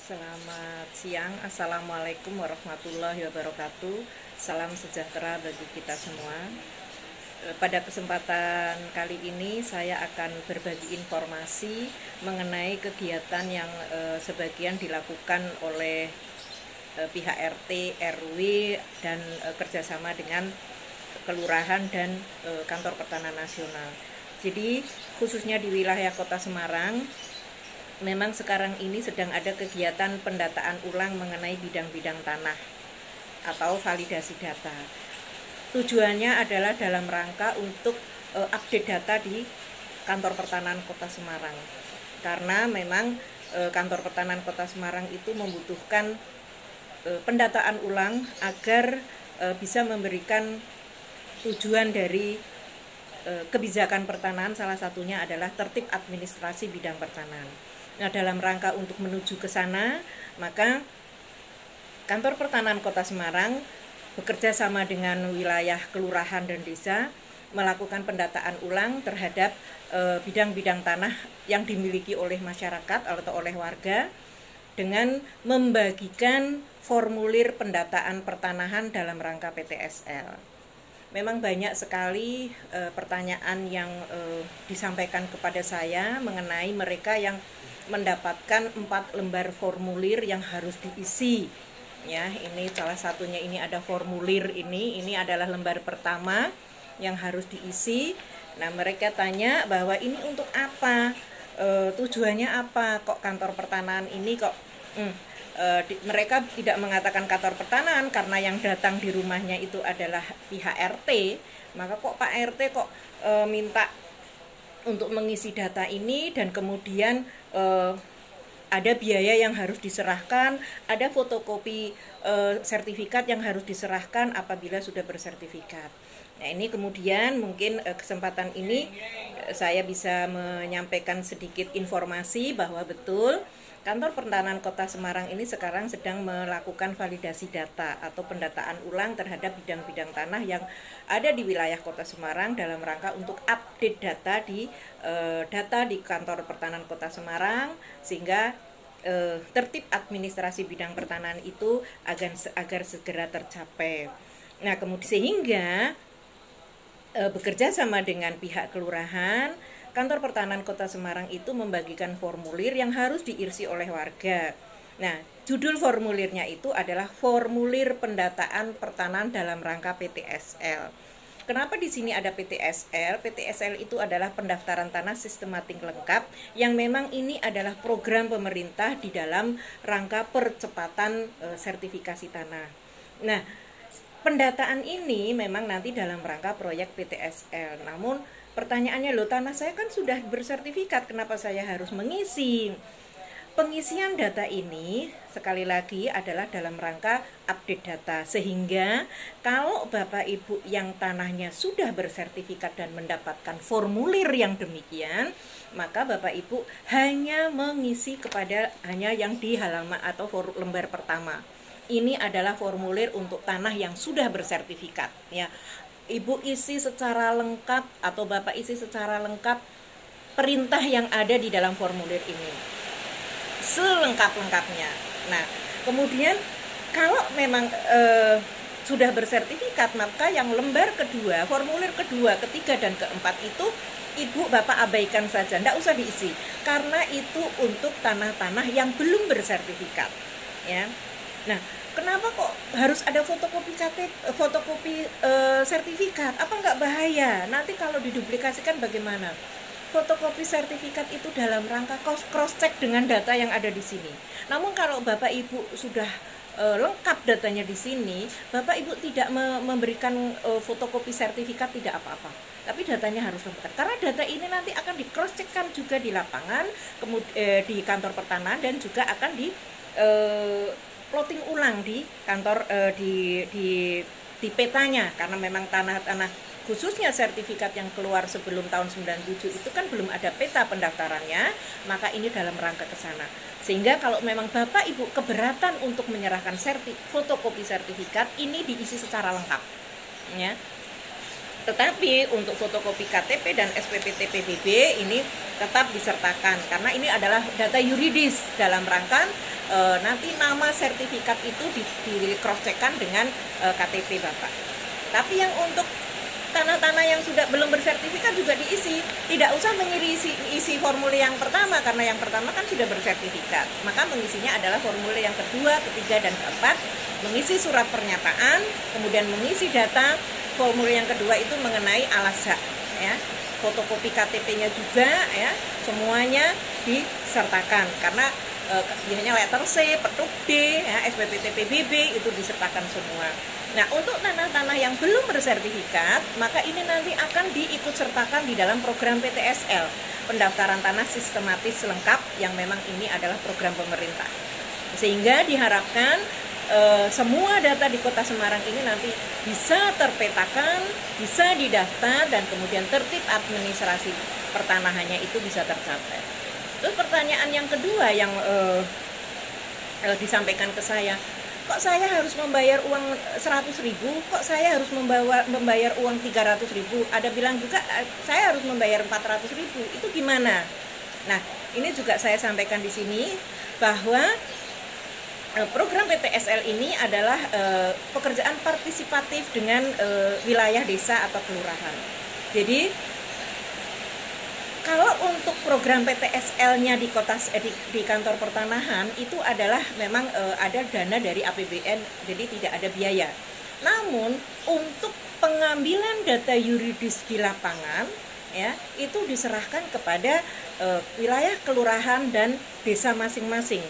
Selamat siang, Assalamualaikum warahmatullahi wabarakatuh. Salam sejahtera bagi kita semua. Pada kesempatan kali ini saya akan berbagi informasi mengenai kegiatan yang sebagian dilakukan oleh pihak RT, RW, dan kerjasama dengan kelurahan dan kantor pertanahan nasional. Jadi khususnya di wilayah Kota Semarang, memang sekarang ini sedang ada kegiatan pendataan ulang mengenai bidang-bidang tanah atau validasi data. Tujuannya adalah dalam rangka untuk update data di kantor pertanahan Kota Semarang. Karena memang kantor pertanahan Kota Semarang itu membutuhkan pendataan ulang agar bisa memberikan tujuan dari kebijakan pertanahan, salah satunya adalah tertib administrasi bidang pertanahan. Nah, dalam rangka untuk menuju ke sana, maka kantor pertanahan Kota Semarang bekerja sama dengan wilayah kelurahan dan desa melakukan pendataan ulang terhadap bidang-bidang tanah yang dimiliki oleh masyarakat atau oleh warga dengan membagikan formulir pendataan pertanahan dalam rangka PTSL. Memang banyak sekali pertanyaan yang disampaikan kepada saya mengenai mereka yang mendapatkan 4 lembar formulir yang harus diisi. Ya, ini salah satunya, ini ada formulir ini adalah lembar pertama yang harus diisi. Nah, mereka tanya bahwa ini untuk apa? Tujuannya apa? Kok kantor pertanahan ini kok mereka tidak mengatakan kantor pertanahan karena yang datang di rumahnya itu adalah pihak RT. Maka kok Pak RT kok minta untuk mengisi data ini, dan kemudian ada biaya yang harus diserahkan, ada fotokopi sertifikat yang harus diserahkan apabila sudah bersertifikat. Nah, ini kemudian mungkin kesempatan ini saya bisa menyampaikan sedikit informasi bahwa betul kantor pertanahan Kota Semarang ini sekarang sedang melakukan validasi data atau pendataan ulang terhadap bidang-bidang tanah yang ada di wilayah Kota Semarang dalam rangka untuk update data di kantor pertanahan Kota Semarang, sehingga tertib administrasi bidang pertanahan itu agar segera tercapai. Nah, kemudian sehingga bekerja sama dengan pihak kelurahan, kantor pertanahan Kota Semarang itu membagikan formulir yang harus diisi oleh warga. Nah, judul formulirnya itu adalah formulir pendataan pertanahan dalam rangka PTSL. Kenapa di sini ada PTSL? PTSL itu adalah pendaftaran tanah sistematik lengkap yang memang ini adalah program pemerintah di dalam rangka percepatan sertifikasi tanah. Nah, pendataan ini memang nanti dalam rangka proyek PTSL. Namun pertanyaannya, loh, tanah saya kan sudah bersertifikat, kenapa saya harus mengisi? Pengisian data ini sekali lagi adalah dalam rangka update data, sehingga kalau Bapak Ibu yang tanahnya sudah bersertifikat dan mendapatkan formulir yang demikian, maka Bapak Ibu hanya mengisi hanya yang di halaman atau lembar pertama. Ini adalah formulir untuk tanah yang sudah bersertifikat, ya. Ibu isi secara lengkap atau Bapak isi secara lengkap perintah yang ada di dalam formulir ini, selengkap-lengkapnya. Nah, kemudian kalau memang sudah bersertifikat, maka yang lembar kedua, formulir kedua, ketiga, dan keempat itu Ibu Bapak abaikan saja, tidak usah diisi, karena itu untuk tanah-tanah yang belum bersertifikat, ya. Nah, kenapa kok harus ada fotokopi sertifikat? Apa nggak bahaya? Nanti kalau diduplikasikan bagaimana? Fotokopi sertifikat itu dalam rangka cross check dengan data yang ada di sini. Namun kalau Bapak Ibu sudah lengkap datanya di sini, Bapak Ibu tidak memberikan fotokopi sertifikat, tidak apa-apa. Tapi datanya harus lengkap. Karena data ini nanti akan di cross checkkan juga di lapangan, di kantor pertanahan, dan juga akan di plotting ulang di kantor di petanya, karena memang tanah-tanah khususnya sertifikat yang keluar sebelum tahun 97 itu kan belum ada peta pendaftarannya, maka ini dalam rangka ke sana. Sehingga kalau memang Bapak Ibu keberatan untuk menyerahkan fotokopi sertifikat, ini diisi secara lengkap, ya. Tetapi untuk fotokopi KTP dan SPPT PBB ini tetap disertakan, karena ini adalah data yuridis dalam rangka nanti nama sertifikat itu di cross checkkan dengan KTP Bapak. Tapi yang untuk tanah-tanah yang sudah belum bersertifikat juga diisi. Tidak usah isi formulir yang pertama, karena yang pertama kan sudah bersertifikat. Maka mengisinya adalah formulir yang kedua, ketiga, dan keempat. Mengisi surat pernyataan, kemudian mengisi data. Formulir yang kedua itu mengenai alas hak, ya. Fotokopi KTP-nya juga, ya. Semuanya disertakan karena biasanya letter C, petuk D, ya, SPP TPBB itu disertakan semua. Nah, untuk tanah-tanah yang belum bersertifikat, maka ini nanti akan diikut sertakan di dalam program PTSL, pendaftaran tanah sistematis lengkap, yang memang ini adalah program pemerintah. Sehingga diharapkan semua data di Kota Semarang ini nanti bisa terpetakan, bisa didaftar, dan kemudian tertib administrasi pertanahannya itu bisa tercapai. Terus pertanyaan yang kedua yang disampaikan ke saya, kok saya harus membayar uang 100.000, kok saya harus membayar uang 300.000, ada bilang juga saya harus membayar 400.000, itu gimana? Nah, ini juga saya sampaikan di sini bahwa program PTSL ini adalah pekerjaan partisipatif dengan wilayah desa atau kelurahan. Jadi kalau untuk program PTSL-nya di kantor pertanahan itu adalah memang ada dana dari APBN, jadi tidak ada biaya. Namun untuk pengambilan data yuridis di lapangan, ya, itu diserahkan kepada wilayah kelurahan dan desa masing-masing.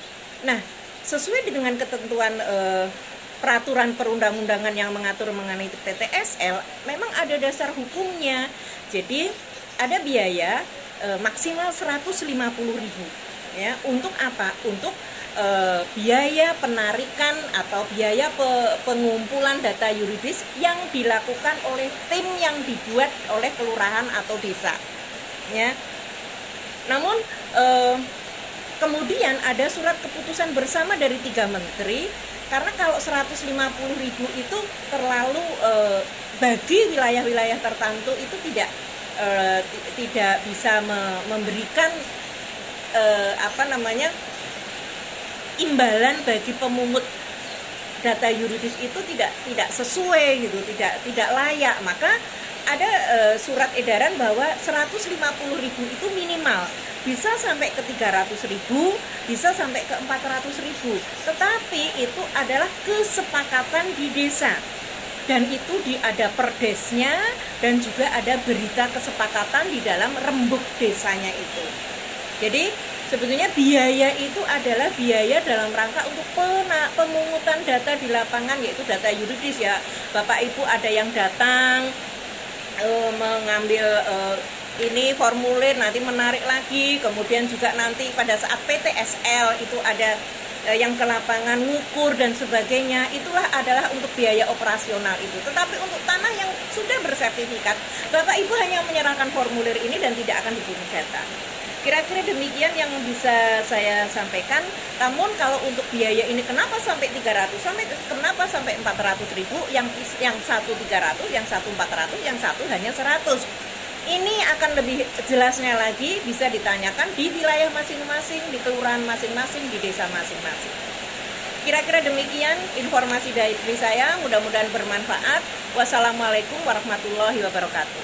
Nah, sesuai dengan ketentuan peraturan perundang-undangan yang mengatur mengenai PTSL, memang ada dasar hukumnya. Jadi ada biaya maksimal 150.000, ya. Untuk apa? Untuk biaya penarikan atau biaya pengumpulan data yuridis yang dilakukan oleh tim yang dibuat oleh kelurahan atau desa, ya. Namun kemudian ada surat keputusan bersama dari 3 menteri, karena kalau 150.000 itu terlalu bagi wilayah-wilayah tertentu itu tidak bisa memberikan imbalan bagi pemungut data yuridis, itu tidak sesuai gitu, tidak layak. Maka ada surat edaran bahwa 150.000 itu minimal, bisa sampai ke 300.000, bisa sampai ke 400.000. Tetapi itu adalah kesepakatan di desa. Dan itu ada perdesnya, dan juga ada berita kesepakatan di dalam rembuk desanya itu. Jadi sebetulnya biaya itu adalah biaya dalam rangka untuk pemungutan data di lapangan, yaitu data yuridis, ya. Bapak Ibu ada yang datang mengambil ini formulir, nanti menarik lagi, kemudian juga nanti pada saat PTSL itu ada yang ke lapangan ngukur dan sebagainya, itulah adalah untuk biaya operasional itu. Tetapi untuk tanah yang sudah bersertifikat, Bapak Ibu hanya menyerahkan formulir ini dan tidak akan dipungut data. Kira-kira demikian yang bisa saya sampaikan. Namun kalau untuk biaya ini kenapa sampai 300, kenapa sampai 400.000, yang satu 300, yang satu 400, yang satu hanya 100. Ini akan lebih jelasnya lagi bisa ditanyakan di wilayah masing-masing, di kelurahan masing-masing, di desa masing-masing. Kira-kira demikian informasi dari saya, mudah-mudahan bermanfaat. Wassalamualaikum warahmatullahi wabarakatuh.